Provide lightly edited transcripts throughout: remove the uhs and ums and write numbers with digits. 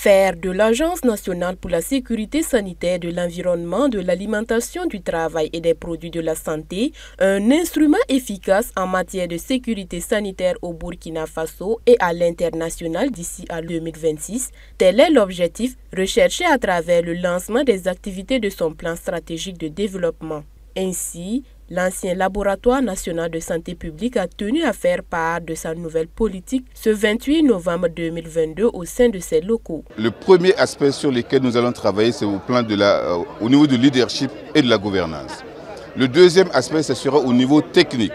Faire de l'Agence nationale pour la sécurité sanitaire de l'environnement, de l'alimentation, du travail et des produits de la santé un instrument efficace en matière de sécurité sanitaire au Burkina Faso et à l'international d'ici à 2026, tel est l'objectif recherché à travers le lancement des activités de son plan stratégique de développement. Ainsi, l'ancien laboratoire national de santé publique a tenu à faire part de sa nouvelle politique ce 28 novembre 2022 au sein de ses locaux. Le premier aspect sur lequel nous allons travailler, c'est au niveau du leadership et de la gouvernance. Le deuxième aspect, ce sera au niveau technique.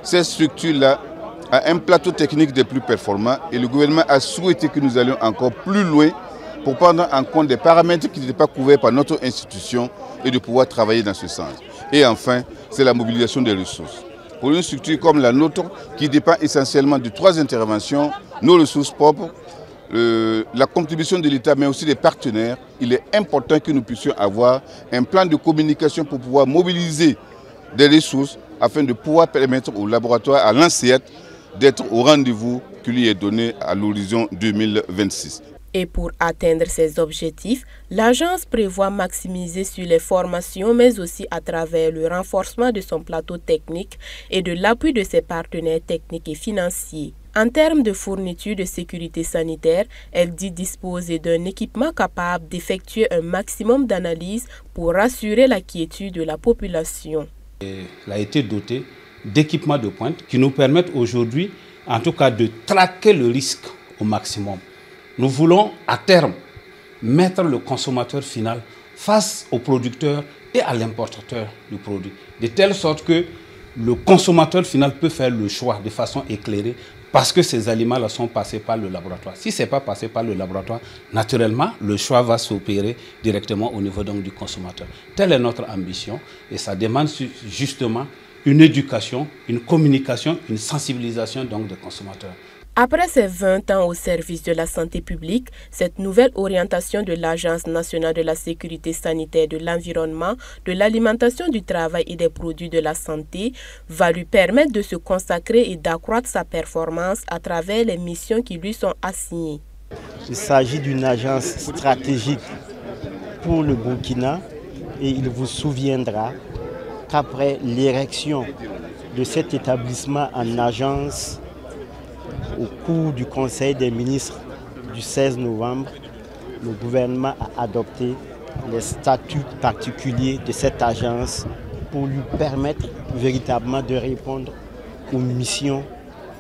Cette structure-là a un plateau technique des plus performants et le gouvernement a souhaité que nous allions encore plus loin pour prendre en compte des paramètres qui n'étaient pas couverts par notre institution et de pouvoir travailler dans ce sens. Et enfin, c'est la mobilisation des ressources. Pour une structure comme la nôtre, qui dépend essentiellement de trois interventions, nos ressources propres, la contribution de l'État, mais aussi des partenaires, il est important que nous puissions avoir un plan de communication pour pouvoir mobiliser des ressources afin de pouvoir permettre au laboratoire, à l'ANSEAT, d'être au rendez-vous qui lui est donné à l'horizon 2026. Et pour atteindre ces objectifs, l'agence prévoit maximiser sur les formations, mais aussi à travers le renforcement de son plateau technique et de l'appui de ses partenaires techniques et financiers. En termes de fourniture de sécurité sanitaire, elle dit disposer d'un équipement capable d'effectuer un maximum d'analyses pour rassurer la quiétude de la population. Elle a été dotée d'équipements de pointe qui nous permettent aujourd'hui, en tout cas, de traquer le risque au maximum. Nous voulons à terme mettre le consommateur final face au producteur et à l'importateur du produit, de telle sorte que le consommateur final peut faire le choix de façon éclairée parce que ces aliments-là sont passés par le laboratoire. Si ce n'est pas passé par le laboratoire, naturellement, le choix va s'opérer directement au niveau donc, du consommateur. Telle est notre ambition et ça demande justement une éducation, une communication, une sensibilisation donc, des consommateurs. Après ses 20 ans au service de la santé publique, cette nouvelle orientation de l'Agence nationale de la sécurité sanitaire de l'environnement, de l'alimentation, du travail et des produits de la santé va lui permettre de se consacrer et d'accroître sa performance à travers les missions qui lui sont assignées. Il s'agit d'une agence stratégique pour le Burkina et il vous souviendra qu'après l'érection de cet établissement en agence, au cours du Conseil des ministres du 16 novembre, le gouvernement a adopté les statuts particuliers de cette agence pour lui permettre véritablement de répondre aux missions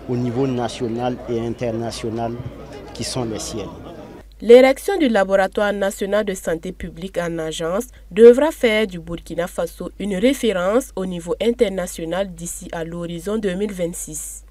au niveau national et international qui sont les siennes. L'érection du laboratoire national de santé publique en agence devra faire du Burkina Faso une référence au niveau international d'ici à l'horizon 2026.